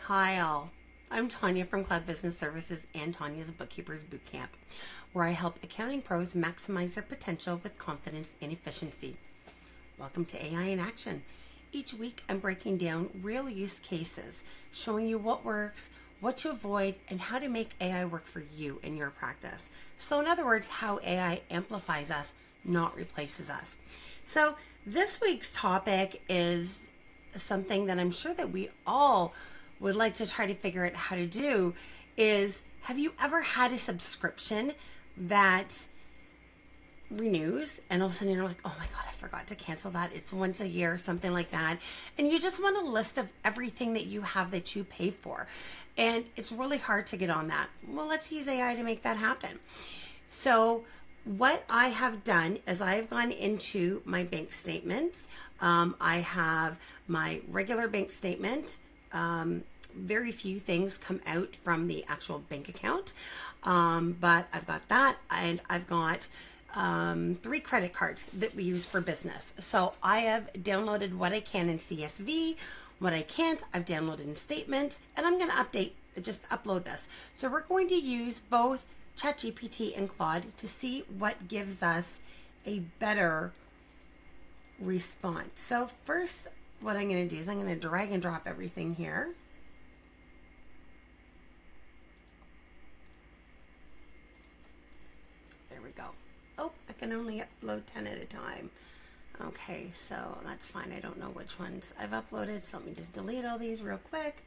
Hi all, I'm Tanya from Cloud Business Services and Tanya's Bookkeepers Bootcamp, where I help accounting pros maximize their potential with confidence and efficiency. Welcome to AI in Action. Each week I'm breaking down real use cases, showing you what works, what to avoid, and how to make AI work for you in your practice. So in other words, how AI amplifies us, not replaces us. So this week's topic is something that I'm sure that we all would like to try to figure out how to do is, have you ever had a subscription that renews and all of a sudden you're like, oh my God, I forgot to cancel that. It's once a year, something like that. And you just want a list of everything that you have that you pay for. And it's really hard to get on that. Well, let's use AI to make that happen. So what I have done is I have gone into my bank statements. I have my regular bank statement. Very few things come out from the actual bank account, but I've got that, and I've got 3 credit cards that we use for business. So I have downloaded what I can in CSV, what I can't, I've downloaded in statements, and I'm going to just upload this. So we're going to use both ChatGPT and Claude to see what gives us a better response. So first, what I'm going to do is I'm going to drag and drop everything here. There we go. Oh, I can only upload 10 at a time. Okay, so that's fine. I don't know which ones I've uploaded, so let me just delete all these real quick.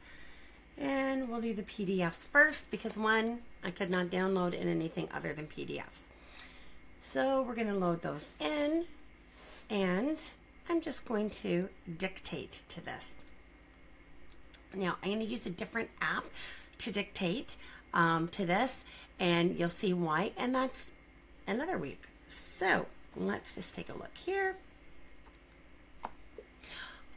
And we'll do the PDFs first, because one, I could not download in anything other than PDFs. So we're going to load those in, and I'm just going to dictate to this. Now, I'm going to use a different app to dictate to this, and you'll see why, and that's another week. So let's just take a look here.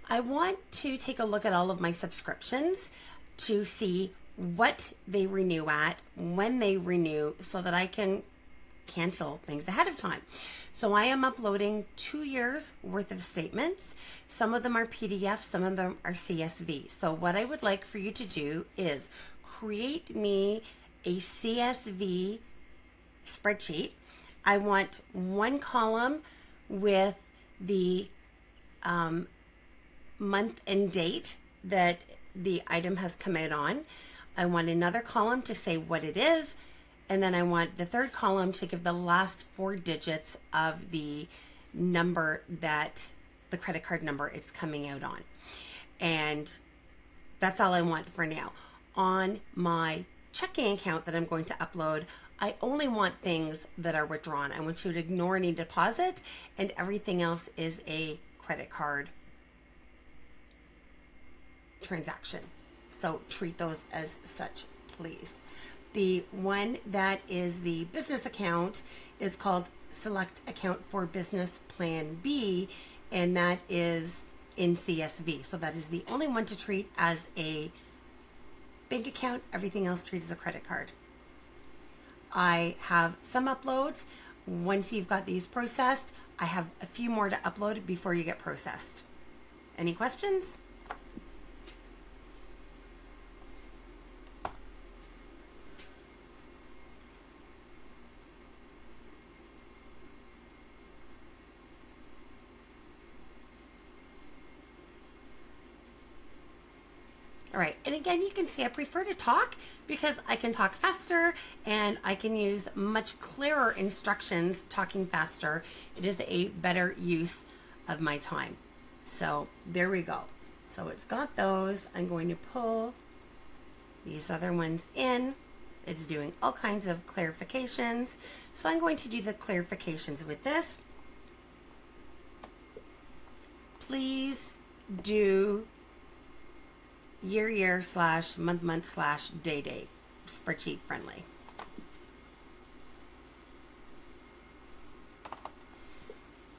I want to take a look at all of my subscriptions to see what they renew at, when they renew, so that I can cancel things ahead of time. So I am uploading 2 years worth of statements. Some of them are PDFs, some of them are CSV. So what I would like for you to do is create me a CSV spreadsheet. I want one column with the month and date that the item has come out on. I want another column to say what it is, and then I want the third column to give the last 4 digits of the number, that the credit card number it's coming out on. And that's all I want for now. On my checking account that I'm going to upload, I only want things that are withdrawn. I want you to ignore any deposits, and everything else is a credit card transaction. So treat those as such, please. The one that is the business account is called Select Account for Business Plan B, and that is in CSV. So that is the only one to treat as a bank account. Everything else treat as a credit card. I have some uploads. Once you've got these processed, I have a few more to upload before you get processed. Any questions? All right, and again, you can see I prefer to talk because I can talk faster and I can use much clearer instructions talking faster. It is a better use of my time. So there we go. So it's got those. I'm going to pull these other ones in. It's doing all kinds of clarifications. So I'm going to do the clarifications with this. Please do year / month / day spreadsheet friendly.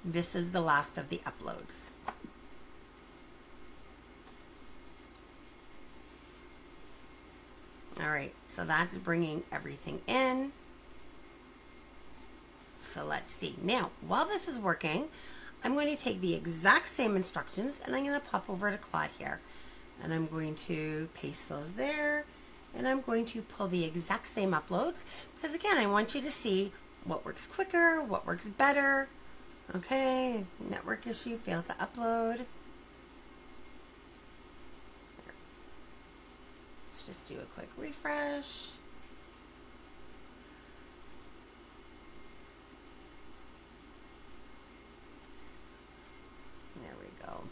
This is the last of the uploads. All right, so that's bringing everything in. So let's see. Now, while this is working, I'm going to take the exact same instructions and I'm going to pop over to Claude here. And I'm going to paste those there. And I'm going to pull the exact same uploads because again, I want you to see what works quicker, what works better. Okay, network issue, failed to upload. There. Let's just do a quick refresh. There we go.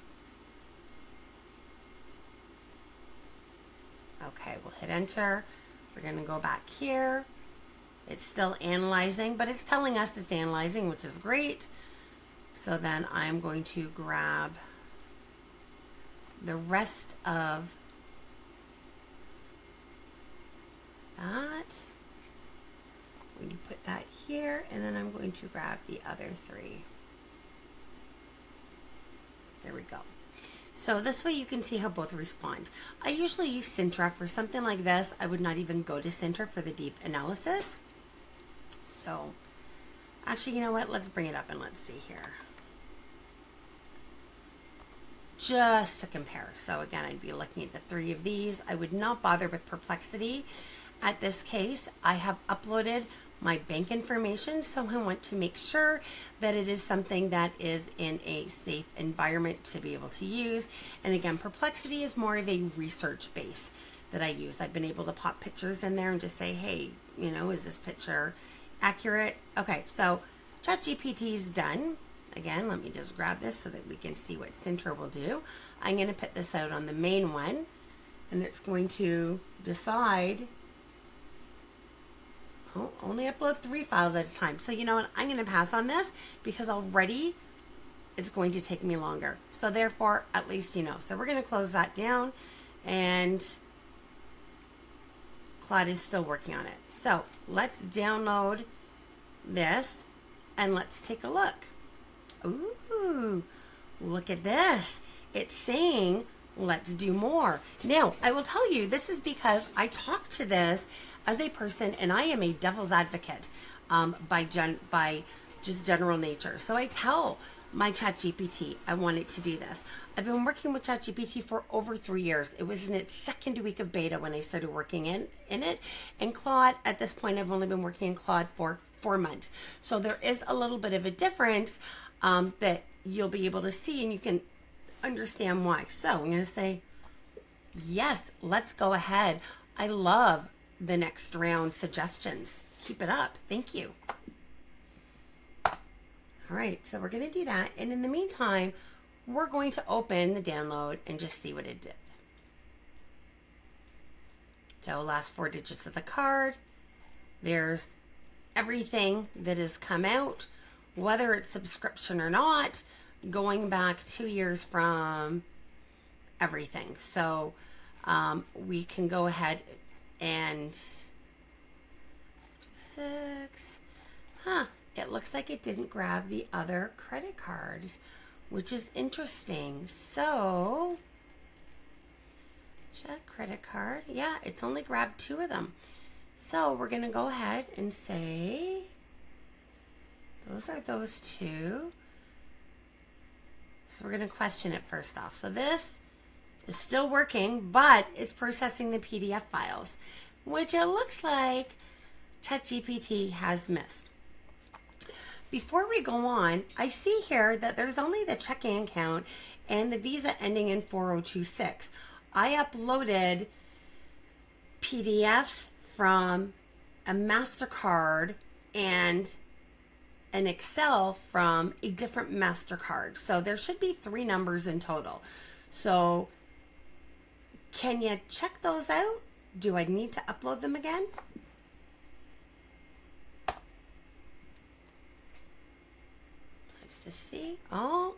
Okay, we'll hit enter. We're going to go back here. It's still analyzing, but it's telling us it's analyzing, which is great. So then I'm going to grab the rest of that. I'm going to put that here, and then I'm going to grab the other three. There we go. So this way you can see how both respond. I usually use Sintra for something like this. I would not even go to Sintra for the deep analysis. So actually, you know what? Let's bring it up and let's see here. Just to compare. So again, I'd be looking at the three of these. I would not bother with Perplexity. At this case, I have uploaded my bank information, so I want to make sure that it is something that is in a safe environment to be able to use. And again, Perplexity is more of a research base that I use. I've been able to pop pictures in there and just say, hey, you know, is this picture accurate? Okay, so ChatGPT is done. Again, let me just grab this so that we can see what Sintra will do. I'm going to put this out on the main one, and it's going to decide, oh, only upload 3 files at a time. So you know what? I'm going to pass on this because already it's going to take me longer. So therefore, at least you know. So we're going to close that down, and Claude is still working on it. So let's download this and let's take a look. Ooh, look at this. It's saying, let's do more. Now, I will tell you, this is because I talked to this as a person, and I am a devil's advocate by just general nature. So I tell my ChatGPT I want it to do this. I've been working with ChatGPT for over 3 years. It was in its second week of beta when I started working in it. And Claude, at this point, I've only been working in Claude for 4 months. So there is a little bit of a difference that you'll be able to see, and you can understand why. So I'm going to say, yes, let's go ahead. I love the next round suggestions. Keep it up. Thank you. All right, so we're going to do that. And in the meantime, we're going to open the download and just see what it did. So last 4 digits of the card. There's everything that has come out, whether it's subscription or not, going back 2 years from everything. So we can go ahead and 6. It looks like it didn't grab the other credit cards, which is interesting. So check credit card. Yeah, it's only grabbed 2 of them. So we're going to go ahead and say, those are those 2. So we're going to question it first off. So this is still working, but it's processing the PDF files, which it looks like ChatGPT has missed. Before we go on, I see here that there's only the checking account and the Visa ending in 4026. I uploaded PDFs from a MasterCard and an Excel from a different MasterCard. So there should be 3 numbers in total. So can you check those out? Do I need to upload them again? Let's just see. Oh.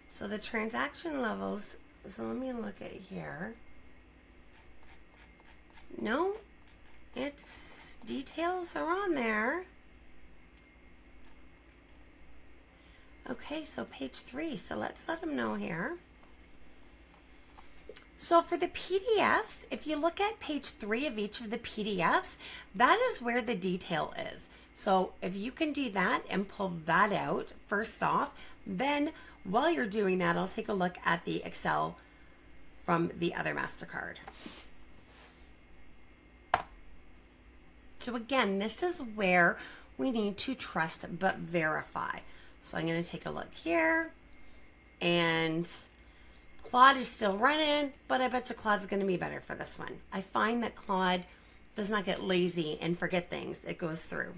So the transaction levels, so let me look at here. No, its details are on there. Okay, so page 3. So let's let them know here. So for the PDFs, if you look at page 3 of each of the PDFs, that is where the detail is. So if you can do that and pull that out first off, then while you're doing that, I'll take a look at the Excel from the other MasterCard. So again, this is where we need to trust but verify. So I'm going to take a look here, and Claude is still running, but I bet you Claude's going to be better for this one. I find that Claude does not get lazy and forget things. It goes through.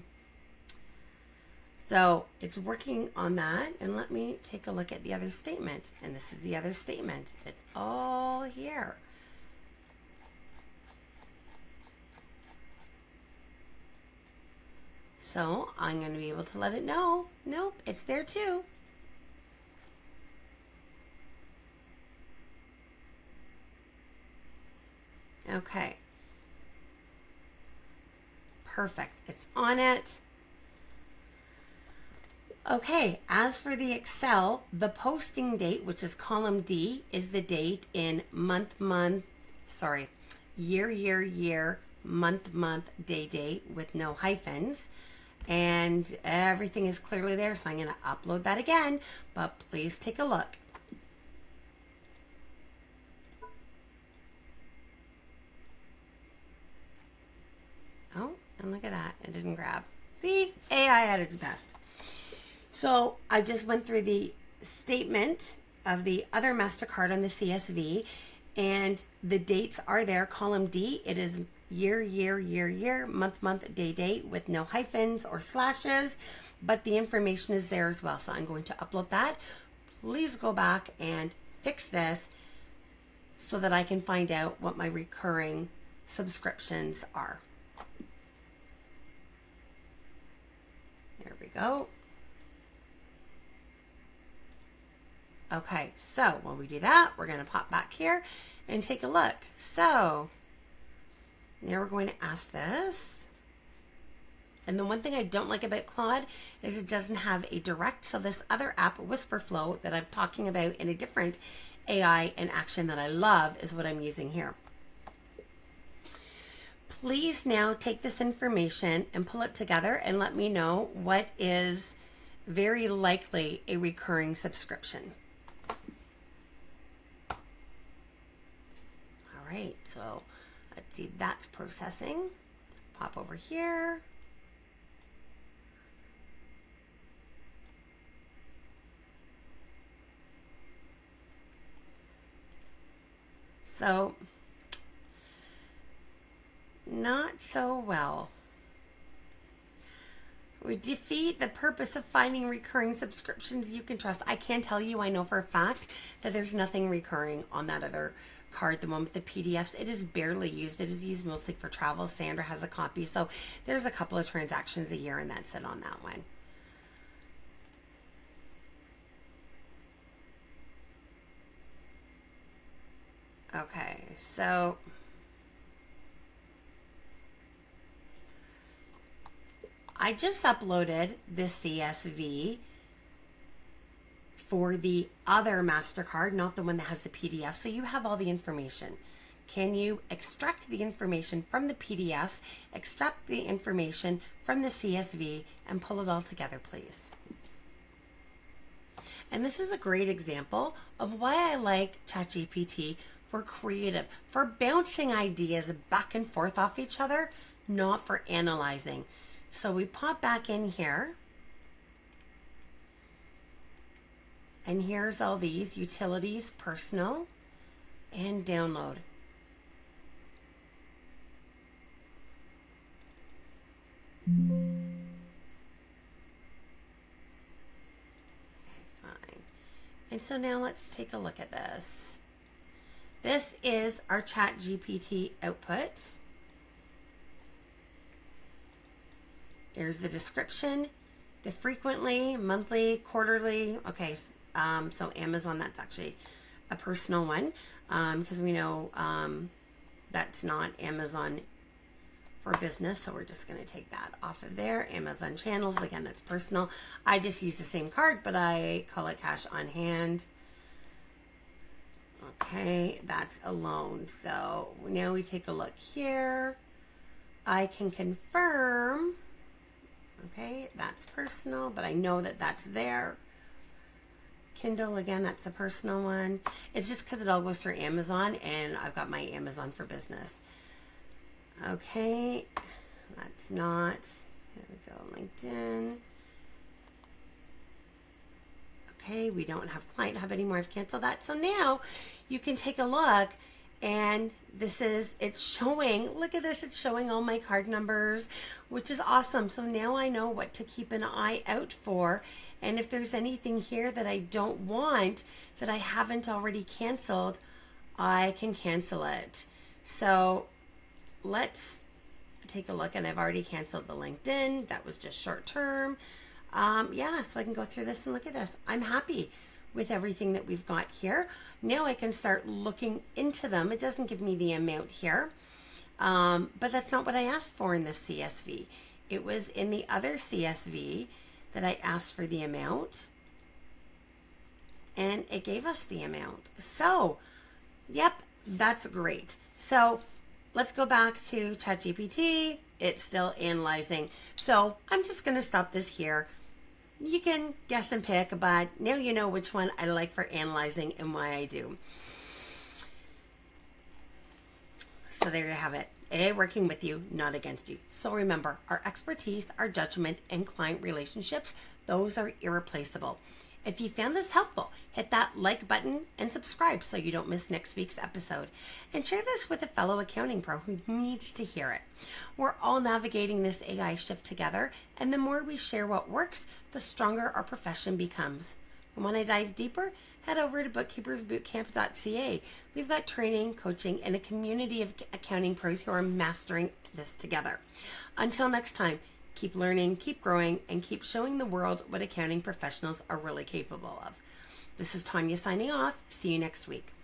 So it's working on that. And let me take a look at the other statement. And this is the other statement. It's all here. So I'm going to be able to let it know. Nope, it's there too. Okay. Perfect. It's on it. Okay, as for the Excel, the posting date, which is column D, is the date in year, month, day, with no hyphens. And everything is clearly there, so I'm going to upload that again, but please take a look. Oh, and look at that. It didn't grab. The AI at its best. So I just went through the statement of the other MasterCard on the CSV, and the dates are there. Column D, it is year, month, day, with no hyphens or slashes, but the information is there as well. So I'm going to upload that. Please go back and fix this so that I can find out what my recurring subscriptions are. There we go. Okay, so when we do that, we're going to pop back here and take a look. So now we're going to ask this. And the one thing I don't like about Claude is it doesn't have a direct. So this other app, Whisperflow, that I'm talking about in a different AI in action that I love, is what I'm using here. Please now take this information and pull it together and let me know what is very likely a recurring subscription. All right, so let's see, that's processing. Pop over here. So, not so well. We defeat the purpose of finding recurring subscriptions you can trust. I can tell you, I know for a fact that there's nothing recurring on that other card, the one with the PDFs. It is barely used. It is used mostly for travel. Sandra has a copy. So there's a couple of transactions a year, and that's it on that one. Okay, so I just uploaded this CSV for the other MasterCard, not the one that has the PDF. So you have all the information. Can you extract the information from the PDFs, extract the information from the CSV, and pull it all together, please? And this is a great example of why I like ChatGPT for creative, for bouncing ideas back and forth off each other, not for analyzing. So we pop back in here, and here's all these: utilities, personal, and download. Okay, fine. And so now let's take a look at this. This is our ChatGPT output. There's the description, the frequently, monthly, quarterly. Okay, so Amazon, that's actually a personal one, because we know that's not Amazon for business. So we're just going to take that off of there. Amazon channels, again, that's personal. I just use the same card, but I call it cash on hand. Okay, that's a loan. So now we take a look here. I can confirm. Okay, that's personal, but I know that that's there. Kindle, again, that's a personal one. It's just because it all goes through Amazon, and I've got my Amazon for business. Okay, that's not. There we go, LinkedIn. Okay, we don't have Client Hub anymore. I've canceled that. So now you can take a look, and it's showing, look at this, it's showing all my card numbers, which is awesome. So now I know what to keep an eye out for. And if there's anything here that I don't want, that I haven't already canceled, I can cancel it. So let's take a look, and I've already canceled the LinkedIn. That was just short term. Yeah, so I can go through this and look at this. I'm happy with everything that we've got here. Now I can start looking into them. It doesn't give me the amount here, but that's not what I asked for in this CSV. It was in the other CSV that I asked for the amount, and it gave us the amount. So, yep, that's great. So let's go back to ChatGPT. It's still analyzing. So I'm just going to stop this here. You can guess and pick, but now you know which one I like for analyzing and why I do. So there you have it. AI working with you, not against you. So remember, our expertise, our judgment, and client relationships, those are irreplaceable. If you found this helpful, hit that like button and subscribe so you don't miss next week's episode. And share this with a fellow accounting pro who needs to hear it. We're all navigating this AI shift together, and the more we share what works, the stronger our profession becomes. And want to dive deeper? Head over to bookkeepersbootcamp.ca. We've got training, coaching, and a community of accounting pros who are mastering this together. Until next time, keep learning, keep growing, and keep showing the world what accounting professionals are really capable of. This is Tanya signing off. See you next week.